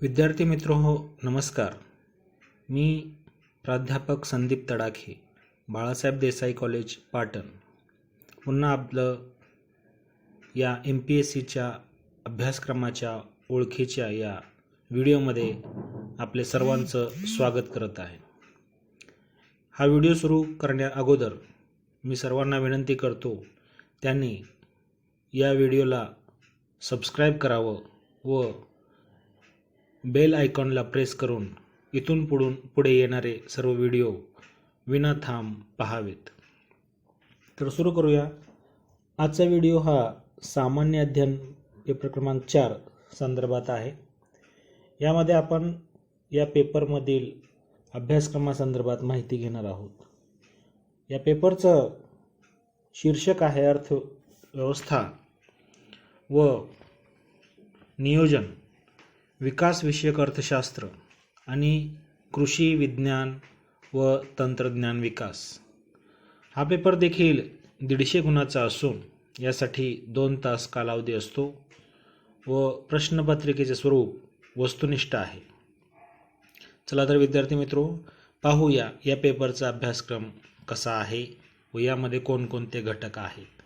विद्यार्थी मित्र हो नमस्कार. मी प्राध्यापक संदीप तडाखे, बाळासाहेब देसाई कॉलेज पाटण. पुन्हा आपलं या MPSCच्या अभ्यासक्रमाच्या ओळखीच्या या व्हिडिओमध्ये आपले सर्वांचं स्वागत करत आहे. हा व्हिडिओ सुरू करण्या अगोदर मी सर्वांना विनंती करतो त्यांनी या व्हिडिओला सबस्क्राईब करावं व बेल आयकॉनला प्रेस करून इथून पुढे येणारे सर्व व्हिडिओ विनाथांब पाहावेत. तर सुरू करूया. आजचा व्हिडिओ हा सामान्य अध्ययन पेपर क्रमांक 4 संदर्भात आहे. यामध्ये आपण या पेपरमधील अभ्यासक्रमासंदर्भात माहिती घेणार आहोत. या पेपरचं शीर्षक आहे अर्थव्यवस्था व नियोजन, विकासविषयक अर्थशास्त्र आणि कृषी विज्ञान व तंत्रज्ञान विकास. हा पेपर देखील 150 गुणाचा असून यासाठी 2 तास कालावधी असतो व प्रश्नपत्रिकेचे स्वरूप वस्तुनिष्ठ आहे. चला तर विद्यार्थी मित्रो, पाहूया या पेपरचा अभ्यासक्रम कसा आहे व यामध्ये कोणकोणते घटक आहेत.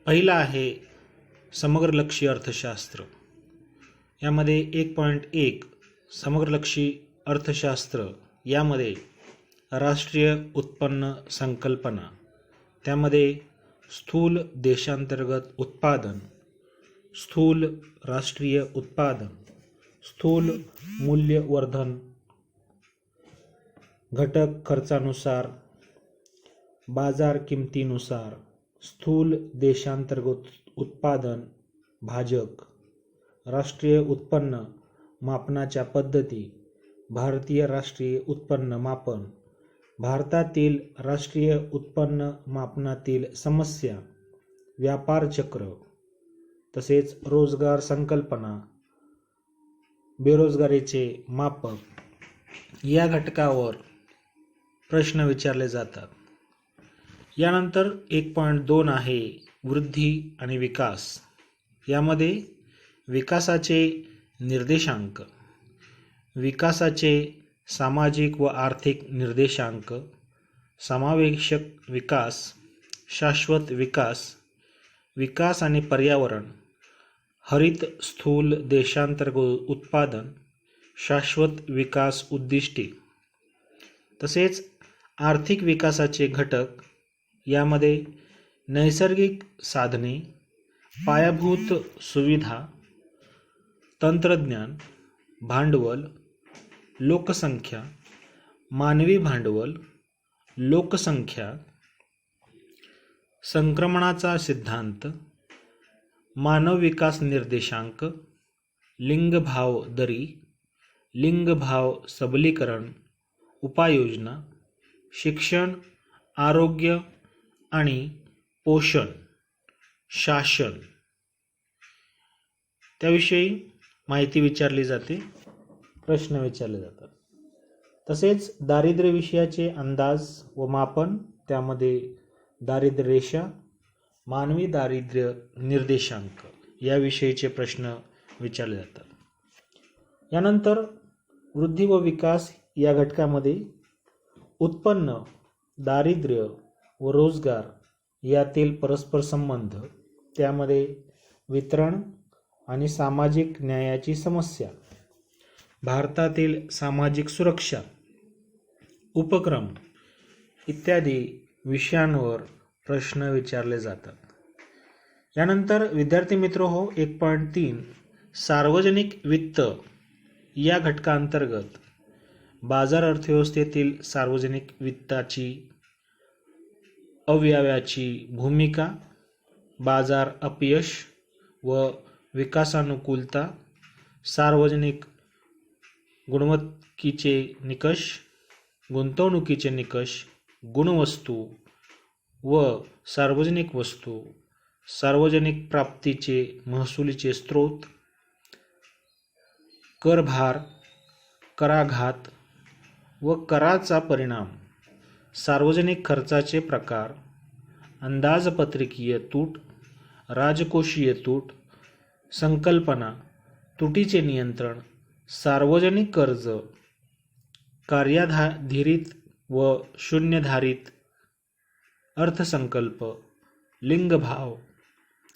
पहिला आहे समग्रलक्षी अर्थशास्त्र. यामध्ये 1.1 समग्रलक्षी अर्थशास्त्र यामध्ये राष्ट्रीय उत्पन्न संकल्पना, त्यामध्ये स्थूल देशांतर्गत उत्पादन, स्थूल राष्ट्रीय उत्पादन, स्थूल मूल्यवर्धन, घटक खर्चानुसार, बाजार किमतीनुसार, स्थूल देशांतर्गत उत्पादन भाजक, राष्ट्रीय उत्पन्न मापनाच्या पद्धती, भारतीय राष्ट्रीय उत्पन्न मापन, भारतातील राष्ट्रीय उत्पन्न मापनातील समस्या, व्यापार चक्र, तसेच रोजगार संकल्पना, बेरोजगारीचे मापक या घटकावर प्रश्न विचारले जातात. यानंतर 1.2 आहे वृद्धी आणि विकास. यामध्ये विकासाचे निर्देशांक, विकासाचे सामाजिक व आर्थिक निर्देशांक, समावेशक विकास, शाश्वत विकास, विकास आणि पर्यावरण, हरित स्थूल देशांतर्गत उत्पादन, शाश्वत विकास उद्दिष्टे, तसेच आर्थिक विकासाचे घटक. यामध्ये नैसर्गिक साधने, पायाभूत सुविधा, तंत्रज्ञान, भांडवल, लोकसंख्या, मानवी भांडवल, लोकसंख्या, संक्रमणाचा सिद्धांत, मानव विकास निर्देशांक, लिंगभाव दरी, लिंगभाव सबलीकरण, उपाययोजना, शिक्षण, आरोग्य आणि पोषण, शासन त्याविषयी माहिती विचारली जाते, प्रश्न विचारले जातात. तसेच दारिद्र्य विषयाचे अंदाज व मापन, त्यामध्ये दारिद्र्य रेषा, मानवी दारिद्र्य निर्देशांक याविषयीचे प्रश्न विचारले जातात. यानंतर वृद्धी व विकास या घटकामध्ये उत्पन्न, दारिद्र्य व रोजगार यातील परस्पर संबंध, त्यामध्ये वितरण आणि सामाजिक न्यायाची समस्या, भारतातील सामाजिक सुरक्षा उपक्रम इत्यादी विषयांवर प्रश्न विचारले जातात. यानंतर विद्यार्थी मित्र हो 1.3 सार्वजनिक वित्त या घटकांतर्गत बाजार अर्थव्यवस्थेतील सार्वजनिक वित्ताची अव्ययाची भूमिका, बाजार अपयश व विकासानुकूलता, सार्वजनिक गुणवत्तेचे निकष, गुंतवणुकीचे निकष, गुणवस्तू व सार्वजनिक वस्तू, सार्वजनिक प्राप्तीचे महसुलीचे स्रोत, करभार, कराघात व कराचा परिणाम, सार्वजनिक खर्चाचे प्रकार, अंदाजपत्रकीय तूट, राजकोषीय तूट, संकल्पना, तुटीचे नियंत्रण, सार्वजनिक कर्ज, कार्याधारित व शून्यधारित अर्थसंकल्प, लिंगभाव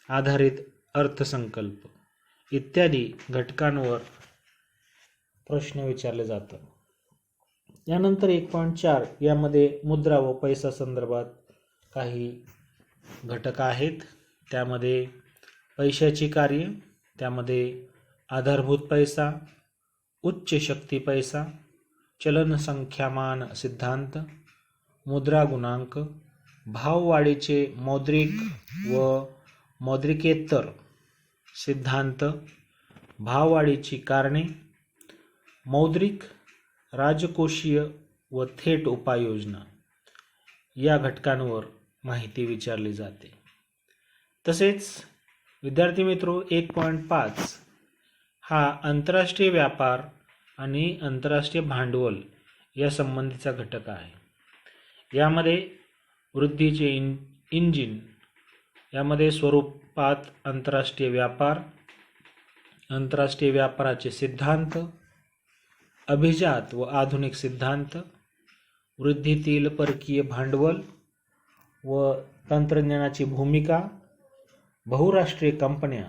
आधारित अर्थसंकल्प इत्यादी घटकांवर प्रश्न विचारले जातात. यानंतर 1.4 यामध्ये मुद्रा व पैसा संदर्भात काही घटक आहेत. त्यामध्ये पैशाची कार्य, त्यामध्ये आधारभूत पैसा, उच्च शक्ती पैसा, चलन संख्यामान सिद्धांत, मुद्रा गुणांक, भाववाढीचे मौद्रिक व मौद्रिकेतर सिद्धांत, भाववाढीची कारणे, मौद्रिक, राजकोषीय व थेट उपाययोजना या घटकांवर माहिती विचारली जाते. तसेच विद्यार्थी मित्रो 1.5 हा आंतरराष्ट्रीय व्यापार आणि आंतरराष्ट्रीय भांडवल या संबंधीचा घटक आहे. यामध्ये वृद्धीचे इंजिन यामध्ये स्वरूपात आंतरराष्ट्रीय व्यापार, आंतरराष्ट्रीय व्यापाराचे सिद्धांत, अभिजात व आधुनिक सिद्धांत, वृद्धीतील परकीय भांडवल व तंत्रज्ञानाची भूमिका, बहुराष्ट्रीय कंपन्या,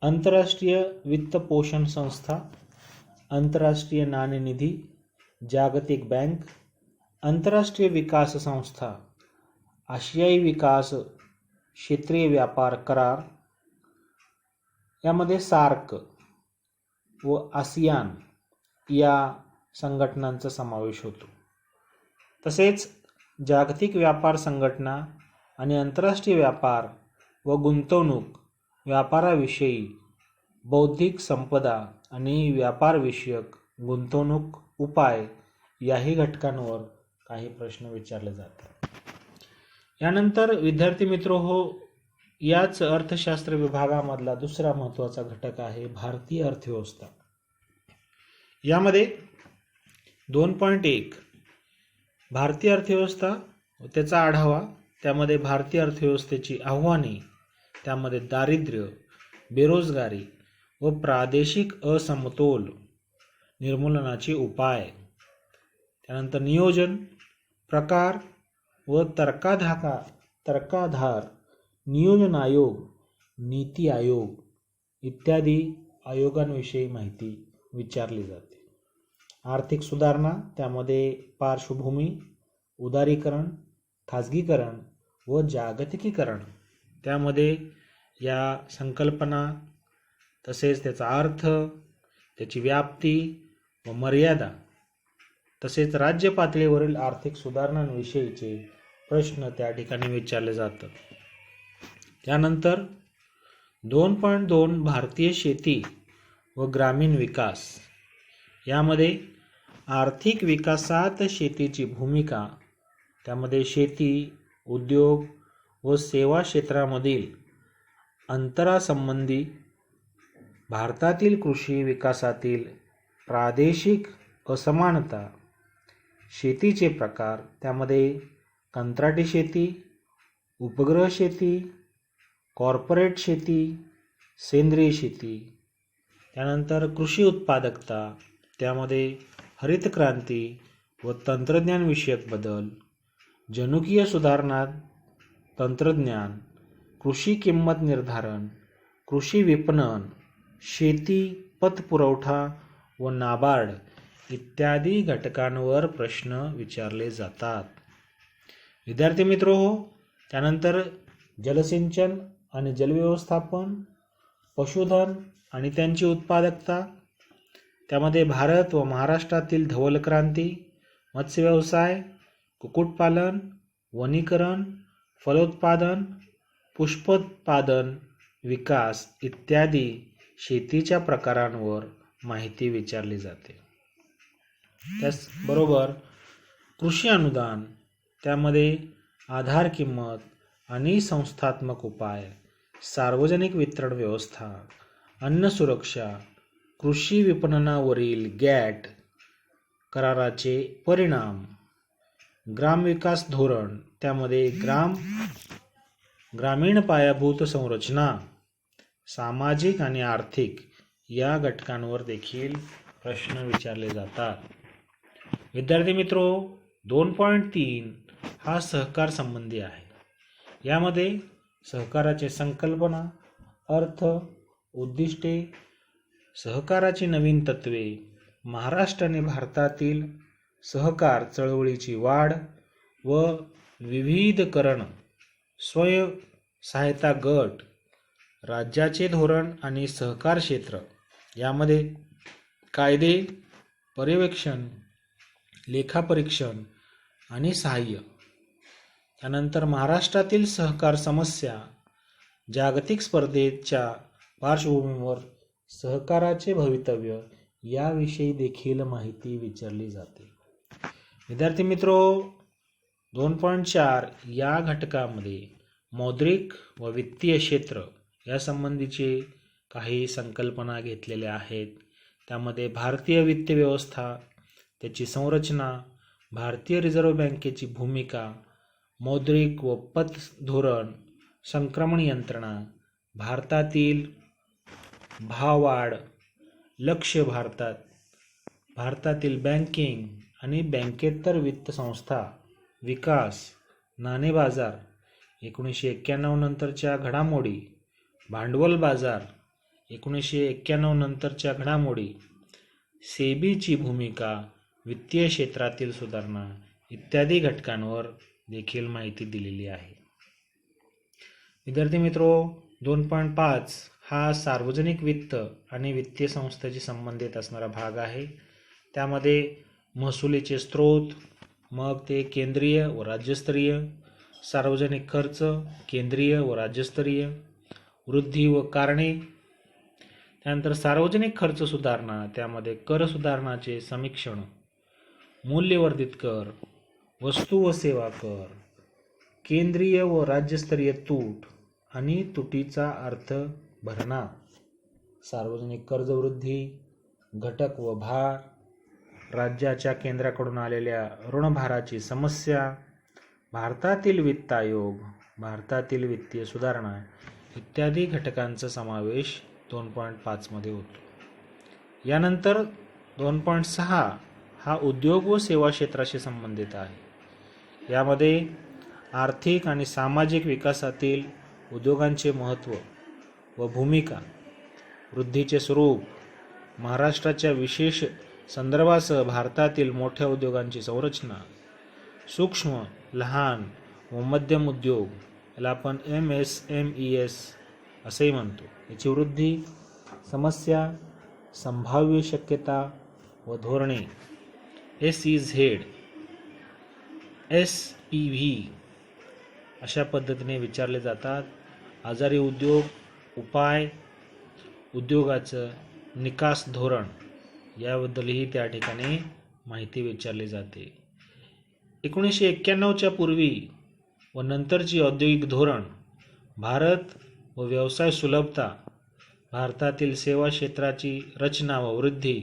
आंतरराष्ट्रीय वित्तपोषण संस्था, आंतरराष्ट्रीय नाणेनिधी, जागतिक बँक, आंतरराष्ट्रीय विकास संस्था, आशियाई विकास क्षेत्रीय व्यापार करार, यामध्ये सार्क व आसियान या संघटनांचा समावेश होतो. तसेच जागतिक व्यापार संघटना आणि आंतरराष्ट्रीय व्यापार व गुंतवणूक व्यापाराविषयी बौद्धिक संपदा आणि व्यापारविषयक गुंतवणूक उपाय याही घटकांवर काही प्रश्न विचारले जातात. यानंतर विद्यार्थी मित्र हो, याच अर्थशास्त्र विभागामधला दुसरा महत्त्वाचा घटक आहे भारतीय अर्थव्यवस्था. यामध्ये 2.1 भारतीय अर्थव्यवस्था व त्याचा आढावा, त्यामध्ये भारतीय अर्थव्यवस्थेची आव्हाने, त्यामध्ये दारिद्र्य, बेरोजगारी व प्रादेशिक असमतोल निर्मूलनाचे उपाय, त्यानंतर नियोजन, प्रकार व तर्काधार नियोजन आयोग, नीती आयोग इत्यादी आयोगांविषयी माहिती विचारली जाते. आर्थिक सुधारणा, त्यामध्ये पार्श्वभूमी, उदारीकरण, खाजगीकरण व जागतिकीकरण, त्यामध्ये या संकल्पना, तसेच त्याचा अर्थ, त्याची व्याप्ती व मर्यादा, तसेच राज्य पातळीवरील आर्थिक सुधारणांविषयीचे प्रश्न त्या ठिकाणी विचारले जातात. त्यानंतर 2.2 भारतीय शेती व ग्रामीण विकास, यामध्ये आर्थिक विकासात शेतीची भूमिका, त्यामध्ये शेती, उद्योग व सेवा क्षेत्रामधील अंतरासंबंधी, भारतातील कृषी विकासातील प्रादेशिक असमानता, शेतीचे प्रकार, त्यामध्ये कंत्राटी शेती, उपग्रह शेती, कॉर्पोरेट शेती, सेंद्रिय शेती, त्यानंतर कृषी उत्पादकता, त्यामध्ये हरित क्रांती व तंत्रज्ञानविषयक बदल, जनुकीय सुधारणा तंत्रज्ञान, कृषी किंमत निर्धारण, कृषी विपणन, शेती पतपुरवठा व नाबार्ड इत्यादी घटकांवर प्रश्न विचारले जातात. विद्यार्थी मित्र हो, त्यानंतर जलसिंचन आणि जलव्यवस्थापन, पशुधन आणि त्यांची उत्पादकता, त्यामध्ये भारत व महाराष्ट्रातील धवल क्रांती, मत्स्यव्यवसाय, कुक्कुटपालन, वनीकरण, फलोत्पादन, पुष्पोत्पादन विकास इत्यादी शेतीच्या प्रकारांवर माहिती विचारली जाते. त्याचबरोबर कृषी अनुदान, त्यामध्ये आधार किंमत आणि संस्थात्मक उपाय, सार्वजनिक वितरण व्यवस्था, अन्न सुरक्षा, कृषी विपणनावरील गॅट कराराचे परिणाम, ग्रामविकास धोरण, त्यामध्ये ग्रामीण पायाभूत संरचना, सामाजिक आणि आर्थिक या घटकांवर देखील प्रश्न विचारले जातात. विद्यार्थी मित्रो, 2.3 हा सहकार संबंधी आहे. यामध्ये सहकाराची संकल्पना, अर्थ, उद्दिष्टे, सहकाराची नवीन तत्वे, महाराष्ट्र आणि भारतातील सहकार चळवळीची वाढ व विविधीकरण, स्वयंसहायता गट, राज्याचे धोरण आणि सहकार क्षेत्र, यामध्ये कायदे, पर्यवेक्षण, लेखापरीक्षण आणि सहाय्य. त्यानंतर महाराष्ट्रातील सहकार समस्या, जागतिक स्पर्धेच्या पार्श्वभूमीवर सहकाराचे भवितव्य याविषयी देखील माहिती विचारली जाते. विद्यार्थी मित्रो, 2.4 या घटकामध्ये मौद्रिक व वित्तीय क्षेत्र या संबंधीचे काही संकल्पना घेतलेल्या आहेत. त्यामध्ये भारतीय वित्त व्यवस्था, त्याची संरचना, भारतीय रिझर्व्ह बँकेची भूमिका, मौद्रिक व पत धोरण, संक्रमण यंत्रणा, भारतातील भाववाढ, लक्ष्य भारतातील बँकिंग आणि बँकेतर वित्त संस्था, विकास, नाणे बाजार, 1991 नंतरच्या घडामोडी, भांडवल बाजार, 1991 नंतरच्या घडामोडी, सेबीची भूमिका, वित्तीय क्षेत्रातील सुधारणा इत्यादी घटकांवर देखील माहिती दिलेली आहे. विद्यार्थी मित्रो, 2.5 हा सार्वजनिक वित्त आणि वित्तीय संस्थेशी संबंधित असणारा भाग आहे. त्यामध्ये महसुलीचे स्रोत, मग ते केंद्रीय व राज्यस्तरीय, सार्वजनिक खर्च केंद्रीय व राज्यस्तरीय, वृद्धी व कारणे, त्यानंतर सार्वजनिक खर्च सुधारणा, त्यामध्ये कर सुधारणाचे समीक्षण, मूल्यवर्धित कर, वस्तू व सेवा कर, केंद्रीय व राज्यस्तरीय तूट आणि तुटीचा अर्थ भरणा, सार्वजनिक कर्ज वृद्धी, घटक व भार, राज्याच्या केंद्राकडून आलेल्या ऋणभाराची समस्या, भारतातील वित्त आयोग, भारतातील वित्तीय सुधारणा इत्यादी घटकांचा समावेश 2.5 मध्ये होतो. यानंतर 2.6 हा उद्योग व सेवा क्षेत्राशी संबंधित आहे. यामध्ये आर्थिक आणि सामाजिक विकासातील उद्योगांचे महत्त्व व भूमिका, वृद्धीचे स्वरूप, महाराष्ट्राच्या विशेष संदर्भासह भारतातील मोठ्या उद्योगांची संरचना, सूक्ष्म, लहान व मध्यम उद्योग, याला आपण MSMEs असेही म्हणतो, याची वृद्धी, समस्या, संभाव्य शक्यता व धोरणे, SEZ, SPV अशा पद्धतीने विचारले जातात. आजारी उद्योग, उपाय, उद्योगाचं निकास धोरण याबद्दलही त्या ठिकाणी माहिती विचारली जाते. 1991च्या पूर्वी व नंतरची औद्योगिक धोरण, भारत व व्यवसाय सुलभता, भारतातील सेवा क्षेत्राची रचना व वृद्धी,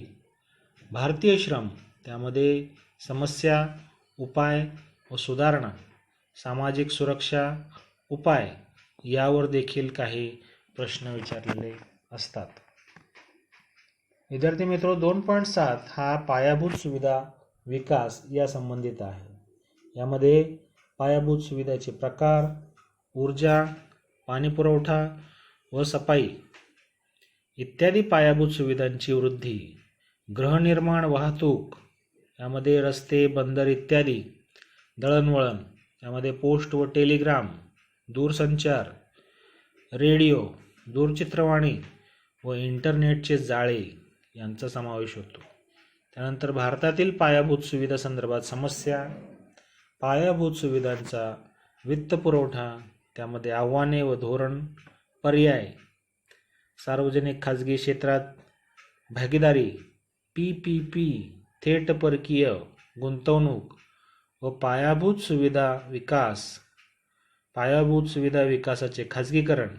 भारतीय श्रम, त्यामध्ये समस्या, उपाय व सुधारणा, सामाजिक सुरक्षा, उपाय यावर देखील काही प्रश्न विचारलेले असतात. विद्यार्थी मित्रो, 2.7 हा पायाभूत सुविधा विकास या संबंधित आहे. यामध्ये पायाभूत सुविधाचे प्रकार, ऊर्जा, पाणीपुरवठा व सफाई इत्यादी पायाभूत सुविधांची वृद्धी, गृहनिर्माण, वाहतूक, यामध्ये रस्ते, बंदर इत्यादी, दळणवळण, यामध्ये पोस्ट व टेलिग्राम, दूरसंचार, रेडिओ, दूरचित्रवाणी व इंटरनेटचे जाळे यांचा समावेश होतो. त्यानंतर भारतातील पायाभूत सुविधा संदर्भात समस्या, पायाभूत सुविधांचा वित्तपुरवठा, त्यामध्ये आव्हाने व धोरण, पर्याय, सार्वजनिक खाजगी क्षेत्रात भागीदारी, PPP, थेट परकीय गुंतवणूक व पायाभूत सुविधा विकास, पायाभूत सुविधा विकासाचे खाजगीकरण,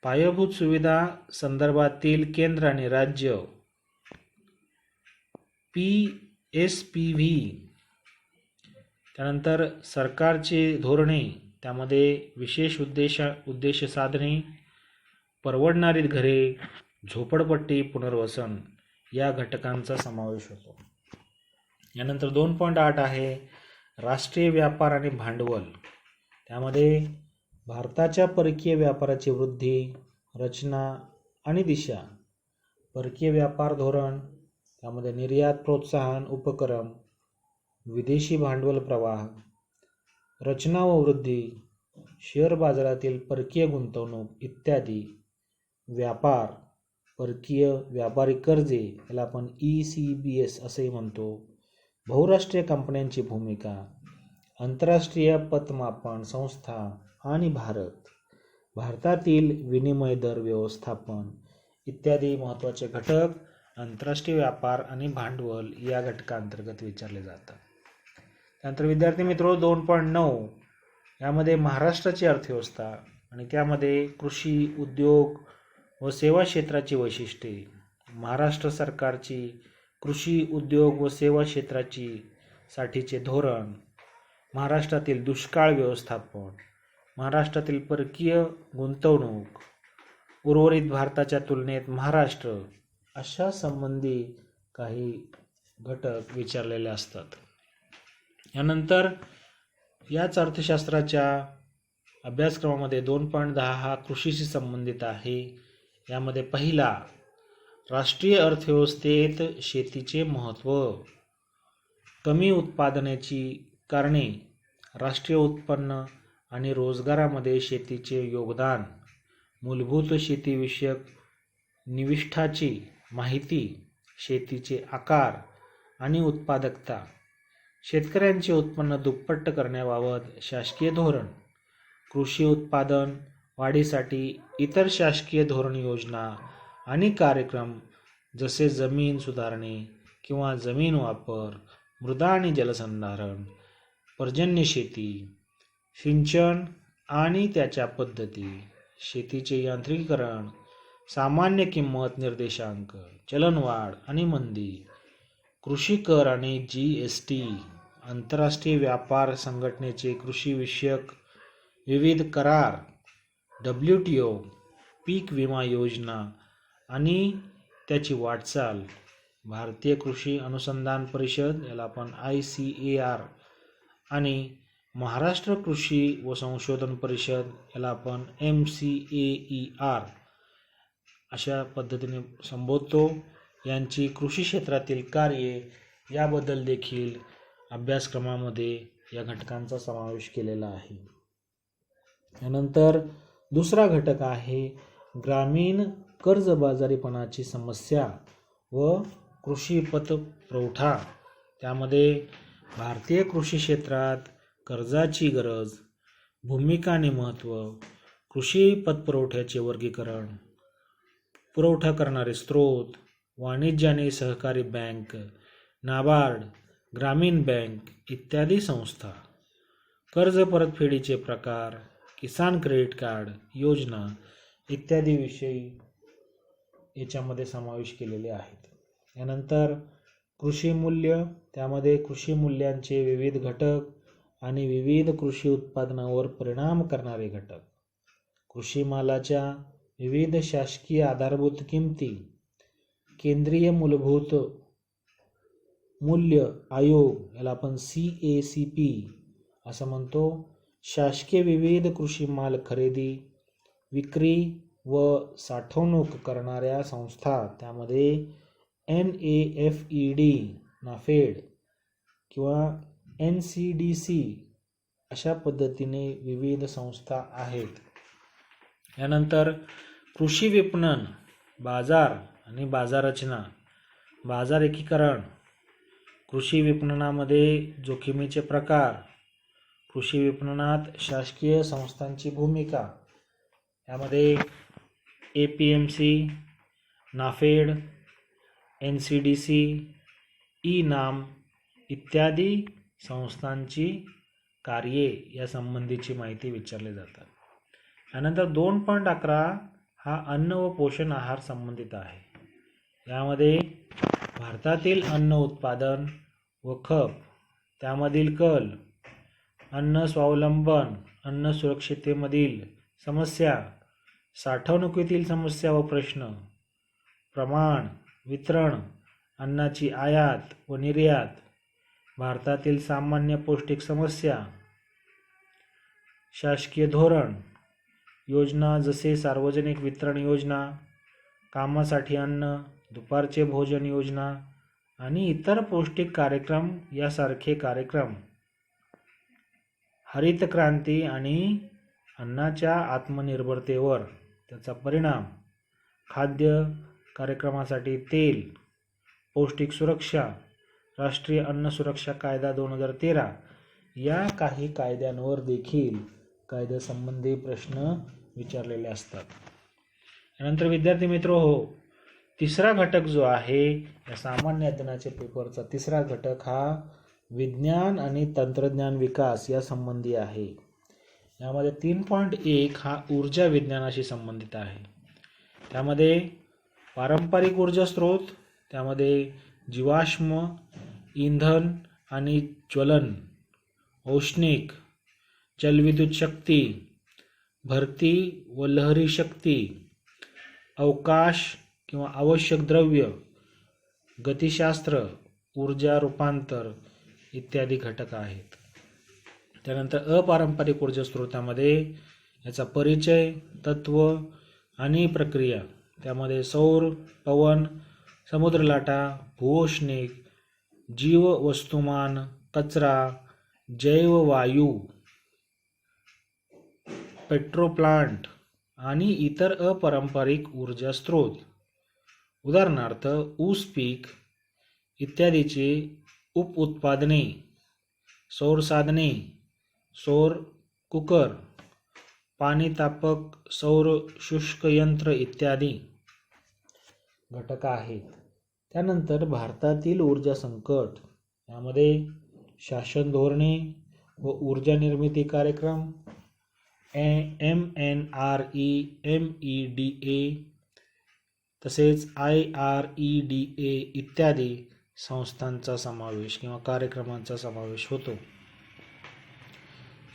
पायाभूत सुविधा संदर्भातील केंद्र आणि राज्य, PSPV, त्यानंतर सरकारचे धोरणे, त्यामध्ये विशेष उद्देश साधने, परवडणारी घरे, झोपडपट्टी पुनर्वसन या घटकांचा समावेश होतो. यानंतर 2.8 आहे राष्ट्रीय व्यापार आणि भांडवल. त्यामध्ये भारताच्या परकीय व्यापाराची वृद्धी, रचना आणि दिशा, परकीय व्यापार धोरण, त्यामध्ये निर्यात प्रोत्साहन उपक्रम, विदेशी भांडवल प्रवाह, रचना व वृद्धी, शेअर बाजारातील परकीय गुंतवणूक इत्यादी, व्यापार, परकीय व्यापारी कर्जे याला आपण ECBS असेही म्हणतो, बहुराष्ट्रीय कंपन्यांची भूमिका, आंतरराष्ट्रीय पतमापन संस्था आणि भारतातील विनिमय दर व्यवस्थापन इत्यादी महत्त्वाचे घटक आंतरराष्ट्रीय व्यापार आणि भांडवल या घटकांतर्गत विचारले जातात. त्यानंतर विद्यार्थी मित्रो 2.9 यामध्ये महाराष्ट्राची अर्थव्यवस्था आणि त्यामध्ये कृषी, उद्योग व सेवा क्षेत्राची वैशिष्ट्ये, महाराष्ट्र सरकारची कृषी, उद्योग व सेवा क्षेत्राची साठीचे धोरण, महाराष्ट्रातील दुष्काळ व्यवस्थापन, महाराष्ट्रातील परकीय गुंतवणूक, उर्वरित भारताच्या तुलनेत महाराष्ट्र अशा संबंधी काही घटक विचारलेले असतात. यानंतर याच अर्थशास्त्राच्या अभ्यासक्रमामध्ये 2.10 हा कृषीशी संबंधित आहे. यामध्ये पहिला, राष्ट्रीय अर्थव्यवस्थेत शेतीचे महत्त्व, कमी उत्पादनाची कारणे, राष्ट्रीय उत्पन्न आणि रोजगारामध्ये शेतीचे योगदान, मूलभूत शेतीविषयक निविष्ठाची माहिती, शेतीचे आकार आणि उत्पादकता, शेतकऱ्यांचे उत्पन्न दुप्पट करण्याबाबत शासकीय धोरण, कृषी उत्पादन वाढीसाठी इतर शासकीय धोरण, योजना आणि कार्यक्रम जसे जमीन सुधारणे किंवा जमीन वापर, मृदा आणि जलसंधारण, पर्जन्य शेती, सिंचन आणि त्याच्या पद्धती, शेतीचे यांत्रिकीकरण, सामान्य किंमत निर्देशांक, चलनवाढ आणि मंदी, कृषी कर आणि GST, आंतरराष्ट्रीय व्यापार संघटनेचे कृषीविषयक विविध करार, WTO, पीक विमा योजना आणि त्याची वाटचाल, भारतीय कृषी अनुसंधान परिषद याला आपण ICAR आणि महाराष्ट्र कृषी व संशोधन परिषद याला आपण MCAER अशा पद्धतीने संबोधतो. यांची कृषी क्षेत्रातील कार्ये याबद्दल देखील अभ्यासक्रमामध्ये या घटकांचा समावेश केलेला आहे. यानंतर दुसरा घटक आहे ग्रामीण कर्जबाजारीपणाची समस्या व कृषी पतपुरवठा. त्यामध्ये भारतीय कृषी क्षेत्रात कर्जाची गरज, भूमिका आणि महत्त्व, कृषी पतपुरवठ्याचे वर्गीकरण, पुरवठा करणारे स्रोत, वाणिज्य आणि सहकारी बँक, नाबार्ड, ग्रामीण बँक इत्यादी संस्था, कर्ज परतफेडीचे प्रकार, किसान क्रेडिट कार्ड योजना इत्यादी विषयी याच्यामध्ये समावेश केलेले आहेत. यानंतर कृषी मूल्य, त्यामध्ये कृषी मूल्यांचे विविध घटक आणि विविध कृषी उत्पादनावर परिणाम करणारे घटक, कृषी मालाच्या विविध शासकीय आधारभूत किमती, केंद्रीय मूलभूत मूल्य आयोग याला आपण CACP असं म्हणतो, शासकीय विविध कृषी माल खरेदी, विक्री व साठवणूक करणाऱ्या संस्था, त्यामध्ये NAFED, नाफेड किंवा NCDC अशा पद्धतीने विविध संस्था आहेत. यानंतर कृषी विपणन, बाजार आणि बाजार रचना, बाजार एकीकरण, कृषी विपणनामध्ये जोखमीचे प्रकार, कृषी विपणनात शासकीय संस्थांची भूमिका, यामध्ये APMC, नाफेड, NCDC, E-नाम इत्यादी संस्थांची कार्ये या संबंधीची माहिती विचारली जातात. यानंतर 2.11 हा अन्न व पोषण आहार संबंधित आहे. यामध्ये भारतातील अन्न उत्पादन व खप, त्यामधील कल, अन्न स्वावलंबन, अन्न सुरक्षिततेमधील समस्या, साठवणुकीतील समस्या व प्रश्न, प्रमाण, वितरण, अन्नाची आयात व निर्यात, भारतातील सामान्य पौष्टिक समस्या, शासकीय धोरण, योजना जसे सार्वजनिक वितरण योजना, कामासाठी अन्न, दुपारचे भोजन योजना आणि इतर पौष्टिक कार्यक्रम यासारखे कार्यक्रम, हरित क्रांती आणि अन्नाच्या आत्मनिर्भरतेवर त्याचा परिणाम, खाद्य कार्यक्रमासाठी तेल, पौष्टिक सुरक्षा, राष्ट्रीय अन्न सुरक्षा कायदा 2013 या काही कायद्यांवर देखील कायद्यासंबंधी प्रश्न विचारलेले असतात. यानंतर विद्यार्थी मित्र हो, तिसरा घटक जो आहे या सामान्य ज्ञानाच्या पेपरचा तिसरा घटक हा विज्ञान आणि तंत्रज्ञान विकास या संबंधी आहे. यामध्ये 3.1 हा ऊर्जा विज्ञानाशी संबंधित आहे. त्यामध्ये पारंपरिक ऊर्जा स्रोत, त्यामध्ये जीवाश्म इंधन आणि ज्वलन, औष्णिक, जलविद्युत शक्ती, भरती व लहरी शक्ती, अवकाश किंवा आवश्यक द्रव्य, गतिशास्त्र, ऊर्जा रूपांतर इत्यादी घटक आहेत. त्यानंतर अपारंपरिक ऊर्जा स्रोतामध्ये याचा परिचय, तत्व आणि प्रक्रिया, त्यामध्ये सौर, पवन, समुद्रलाटा, भूऔष्णिक, जीव वस्तुमान, कचरा, जैववायू, पेट्रोप्लांट आणि इतर अपारंपरिक ऊर्जा स्रोत, उदाहरणार्थ ऊस पीक इत्यादीची उपउत्पादने, सौर साधने, सौर कुकर, पाणी तापक सौर शुष्क यंत्र इत्यादी घटक आहेत. त्यानंतर भारतातील ऊर्जा संकट, यामध्ये शासन धोरणे व ऊर्जा निर्मिती कार्यक्रम, MNREMEDA तसेच IREDA इत्यादी संस्थांचा समावेश किंवा कार्यक्रमांचा समावेश होतो.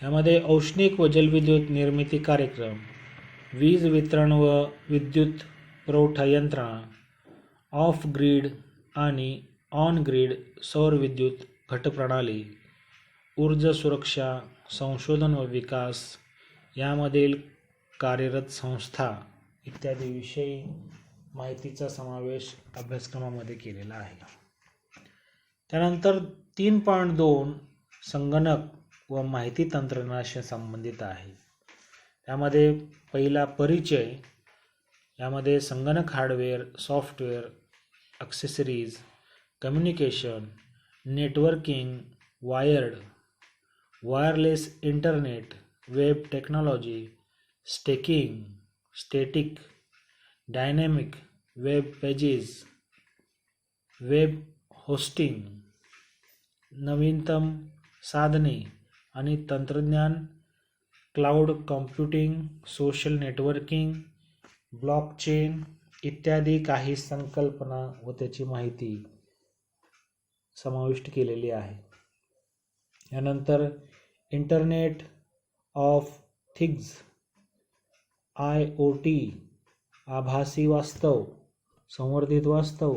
यामध्ये औष्णिक व जलविद्युत निर्मिती कार्यक्रम, वीज वितरण व विद्युत पुरवठा यंत्रणा, ऑफ ग्रीड आणि ऑन ग्रीड सौर विद्युत घटप्रणाली, ऊर्जा सुरक्षा, संशोधन व विकास यामधील कार्यरत संस्था इत्यादी विषयी माहितीचा समावेश अभ्यासक्रमामध्ये केलेला आहे. त्यानंतर 3.2 संगणक व माहिती तंत्रज्ञानाशी संबंधित आहे. त्यामध्ये पहिला परिचय, यामध्ये संगणक hardware, software, accessories, communication, networking, wired, wireless internet, web technology, static, dynamic web pages, web hosting, नवीनतम साधने आणि तंत्रज्ञान, cloud computing, social networking, blockchain इत्यादी काही संकल्पना व त्याची माहिती समाविष्ट केलेली आहे. यानंतर इंटरनेट ऑफ थिंग्स, IoT, आभासी वास्तव, संवर्धित वास्तव,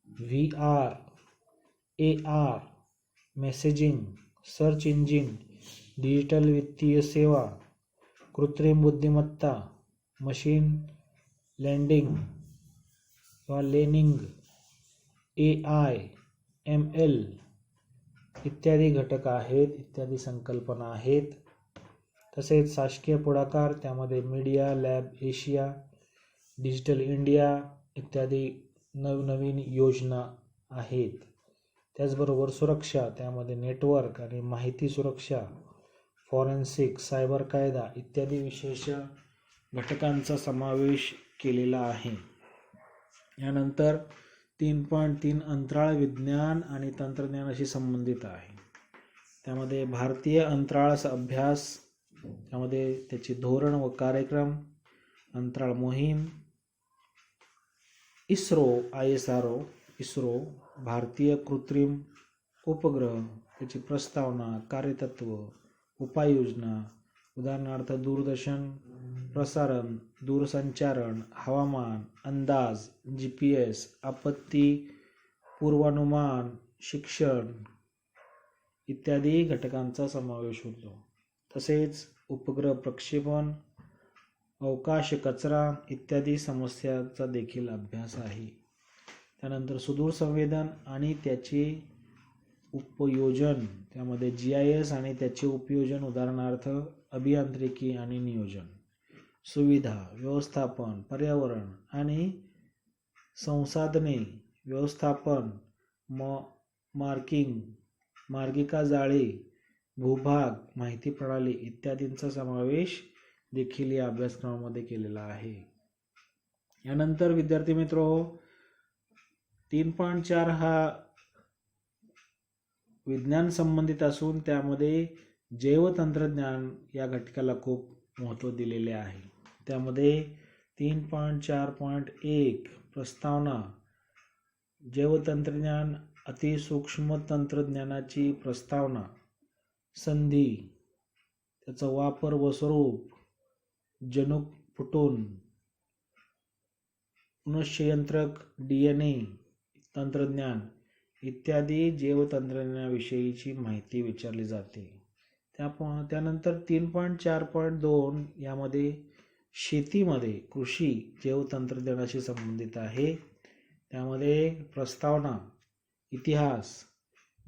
VR, AR, messaging, search engine, digital वित्तीय सेवा, कृत्रिम बुद्धिमत्ता, मशीन लर्निंग किंवा लेर्निंग, AI, ML इत्यादी घटक आहेत, इत्यादी संकल्पना आहेत. तसेच शासकीय पुढाकार, त्यामध्ये media lab Asia, digital India इत्यादी नवनवीन योजना आहेत. त्याचबरोबर सुरक्षा, त्यामध्ये नेटवर्क आणि माहिती सुरक्षा, फॉरेन्सिक, सायबर कायदा इत्यादी विशेष घटकांचा समावेश केलेला आहे. यानंतर 3.3 अंतराळ विज्ञान आणि तंत्रज्ञानाशी संबंधित आहे. त्यामध्ये भारतीय अंतराळ अभ्यास, त्यामध्ये त्याची धोरण व कार्यक्रम, अंतराळ मोहीम, इस्रो, भारतीय कृत्रिम उपग्रह, त्याची प्रस्तावना, कार्यतत्व, उपाययोजना, उदाहरणार्थ दूरदर्शन प्रसारण, दूरसंचारण, हवामान अंदाज, GPS, आपत्ती पूर्वानुमान, शिक्षण इत्यादी घटकांचा समावेश होतो. तसेच उपग्रह प्रक्षेपण, अवकाश कचरा इत्यादी समस्यांचा देखील अभ्यास आहे. त्यानंतर सुदूर संवेदन आणि त्याचे उपयोजन, त्यामध्ये GIS आणि त्याचे उपयोजन, उदाहरणार्थ अभियांत्रिकी आणि नियोजन, सुविधा व्यवस्थापन, पर्यावरण आणि संसाधने व्यवस्थापन, मार्गिका जाळे, भूभाग माहिती प्रणाली इत्यादींचा समावेश देखील या अभ्यासक्रमामध्ये केलेला आहे. यानंतर विद्यार्थी मित्र 3.4 हा विज्ञान संबंधित असून त्यामध्ये जैवतंत्रज्ञान या घटकाला खूप महत्त्व दिलेले आहे. त्यामध्ये 3.4.1 प्रस्तावना, जैवतंत्रज्ञान अतिसूक्ष्म तंत्रज्ञानाची प्रस्तावना, संधी, त्याचा वापर व स्वरूप, जनुक फुटून, पुनश्चयंत्रक DNA तंत्रज्ञान इत्यादी जैवतंत्रज्ञानाविषयीची माहिती विचारली जाते. त्यानंतर 3.4.2 यामध्ये शेतीमध्ये कृषी जैवतंत्रज्ञानाशी संबंधित आहे. त्यामध्ये प्रस्तावना, इतिहास,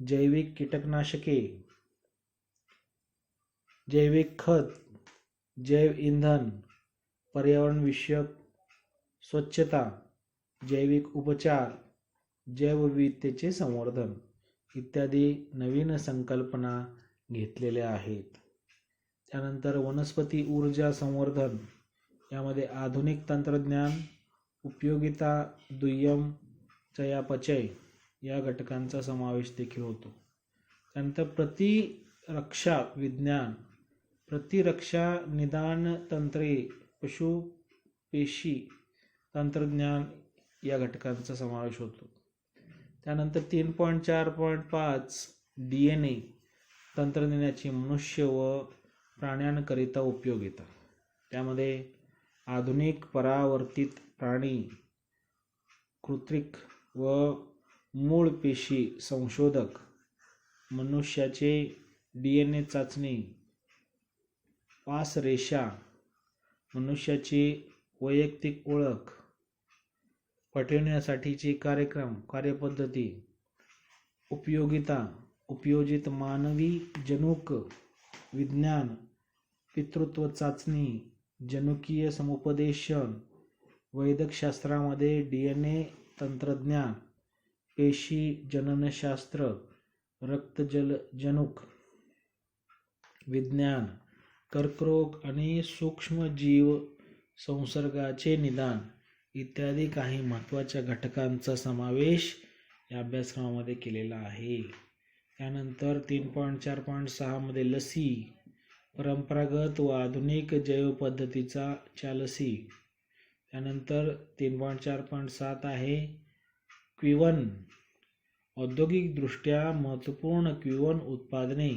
जैविक कीटकनाशके, जैविक खत, जैव इंधन, पर्यावरण विषयक स्वच्छता, जैविक उपचार, जैवविविधतेचे संवर्धन इत्यादी नवीन संकल्पना घेतलेल्या आहेत. त्यानंतर वनस्पती ऊर्जा संवर्धन यामध्ये आधुनिक तंत्रज्ञान, उपयोगिता, दुय्यम चयापचय या घटकांचा समावेश देखील होतो. त्यानंतर प्रतिरक्षा विज्ञान, प्रतिरक्षा निदान तंत्रे, पशुपेशी तंत्रज्ञान या घटकांचा समावेश होतो. त्यानंतर 3.4.5 DNA तंत्रज्ञानाची मनुष्य व प्राण्यांकरिता उपयोगिता. त्यामध्ये आधुनिक परावर्तित प्राणी, कृत्रिक व मूळ पेशी संशोधक, मनुष्याचे DNA चाचणी, पासरेषा, मनुष्याची वैयक्तिक ओळख, पटविण्यासाठीचे कार्यक्रम, कार्यपद्धती, उपयोगिता, उपयोजित मानवी जनुक विज्ञान, पितृत्व चाचणी, जनुकीय समुपदेशन, वैद्यकशास्त्रामध्ये DNA तंत्रज्ञान, पेशी जननशास्त्र, रक्तजनुक विज्ञान, कर्करोग आणि सूक्ष्मजीव संसर्गाचे निदान इत्यादी काही महत्त्वाच्या घटकांचा समावेश या अभ्यासक्रमामध्ये केलेला आहे. त्यानंतर 3.4.6 मध्ये लसी, परंपरागत व आधुनिक जैव पद्धतीचा लसी. त्यानंतर 3.4.7 आहे क्विवन, औद्योगिकदृष्ट्या महत्त्वपूर्ण क्विवन उत्पादने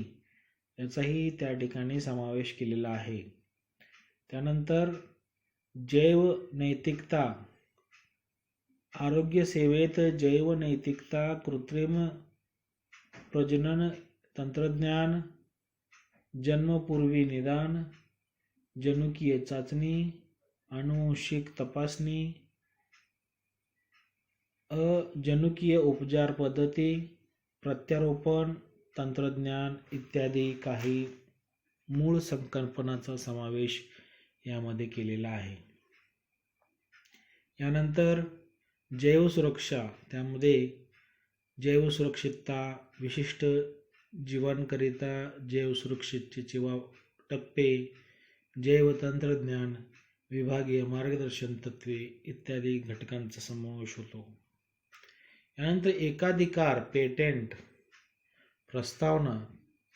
याचाही त्या ठिकाणी समावेश केलेला आहे. त्यानंतर जैव नैतिकता, आरोग्य सेवेत जैव नैतिकता, कृत्रिम प्रजनन तंत्रज्ञान, जन्मपूर्वी निदान, जनुकीय चाचणी, आनुवंशिक तपासणी, अजनुकीय उपचार पद्धती, प्रत्यारोपण तंत्रज्ञान इत्यादी काही मूळ संकल्पनांचा समावेश यामध्ये केलेला आहे. यानंतर जैवसुरक्षा, त्यामध्ये जैवसुरक्षितता, विशिष्ट जीवांकरिता जैवसुरक्षिततेचे टप्पे, जैवतंत्रज्ञान, विभागीय मार्गदर्शन तत्त्वे इत्यादी घटकांचा समावेश होतो. यानंतर एकाधिकार, पेटेंट, प्रस्तावना,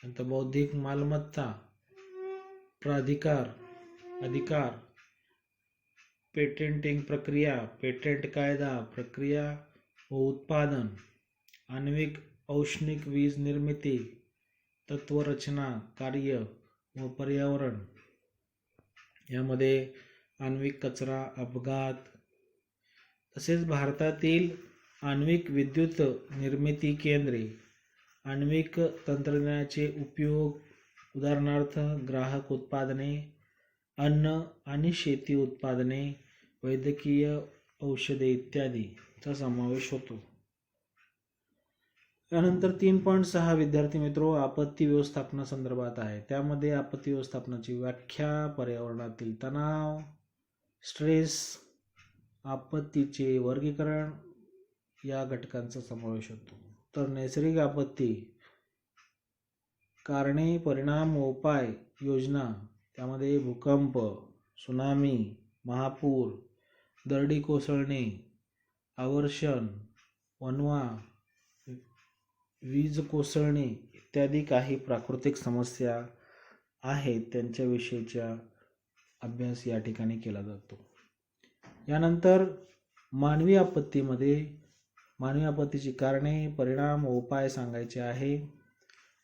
नंतर बौद्धिक मालमत्ता, अधिकार, पेटेंटिंग प्रक्रिया, पेटेंट कायदा, प्रक्रिया व उत्पादन, आण्विक औष्णिक वीज निर्मिती, तत्वरचना, कार्य व पर्यावरण, यामध्ये आण्विक कचरा, अपघात, तसेच भारतातील आण्विक विद्युत निर्मिती केंद्रे, आण्विक तंत्रज्ञानाचे उपयोग, उदाहरणार्थ ग्राहक उत्पादने, अन्न आणि शेती उत्पादने, वैद्यकीय औषधे इत्यादीचा समावेश होतो. त्यानंतर 3.6 विद्यार्थी मित्रो आपत्ती व्यवस्थापनासंदर्भात आहे. त्यामध्ये आपत्ती व्यवस्थापनाची व्याख्या, पर्यावरणातील तणाव, स्ट्रेस, आपत्तीचे वर्गीकरण या घटकांचा समावेश होतो. तर नैसर्गिक आपत्ती, कारणे, परिणाम व उपाय योजना, त्यामध्ये भूकंप, सुनामी, महापूर, दरडी कोसळणे, अवर्षण, वणवा, वीज कोसळणे इत्यादी काही प्राकृतिक समस्या आहेत, त्यांच्याविषयीचा अभ्यास या ठिकाणी केला जातो. यानंतर मानवी आपत्तीची कारणे, परिणाम व उपाय सांगायचे आहे.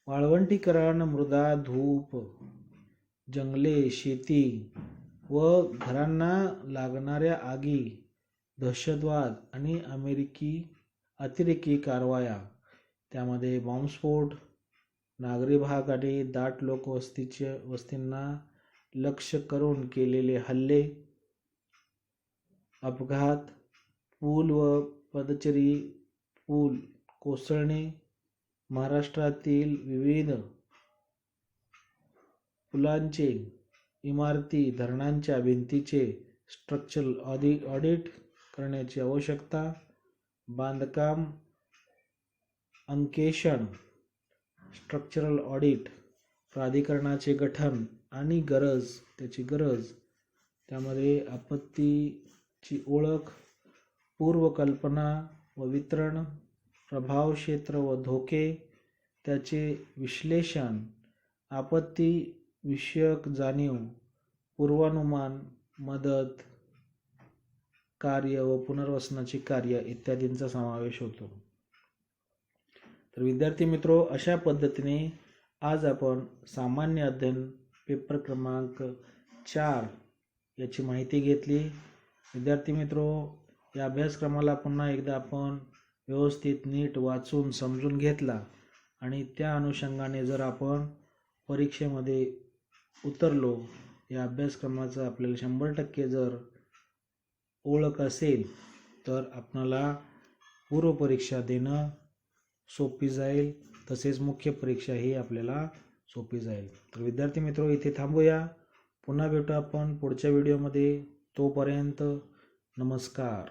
वाळवंटीकरण, मृदा धूप, जंगले, शेती व घरांना लागणाऱ्या आगी, दहशतवाद आणि अतिरेकी कारवाया, त्यामध्ये बॉम्बस्फोट, नागरी भाग आणि दाट लोकवस्तींना लक्ष्य करून केलेले हल्ले, अपघात, पूल व पदचरी पूल कोसळणे, महाराष्ट्रातील विविध पुलांचे, इमारती, धरणांच्या भिंतीचे स्ट्रक्चरल ऑडिट करण्याची आवश्यकता, बांधकाम अंकेक्षण, स्ट्रक्चरल ऑडिट, प्राधिकरणाचे गठन आणि त्याची गरज, त्यामध्ये आपत्तीची ओळख, पूर्वकल्पना व वितरण, प्रभाव क्षेत्र व धोके, त्याचे विश्लेषण, आपत्ती विषयक जाणीव, पूर्वानुमान, मदत कार्य व पुनर्वसनाचे कार्य इत्यादींचा समावेश होतो. तर विद्यार्थी मित्रो, अशा पद्धतीने आज आपण सामान्य अध्ययन पेपर क्रमांक 4 याची माहिती घेतली. विद्यार्थी मित्रो, या अभ्यासक्रमाला पुन्हा एकदा आपण व्यवस्थित नीट वाचून समजून घेतला आणि त्या अनुषंगाने जर आपण परीक्षेमध्ये उतरलो, या अभ्यासक्रमाचा आपल्याला 100% जर ओळख असेल तर आपल्याला पूर्वपरीक्षा देणं सोपी जाईल, तसेच मुख्य परीक्षा ही आपल्याला सोपी जाईल. तर विद्यार्थी मित्रो, इथे थांबूया. पुन्हा भेटू आपण पुढच्या व्हिडिओमध्ये. तोपर्यंत नमस्कार.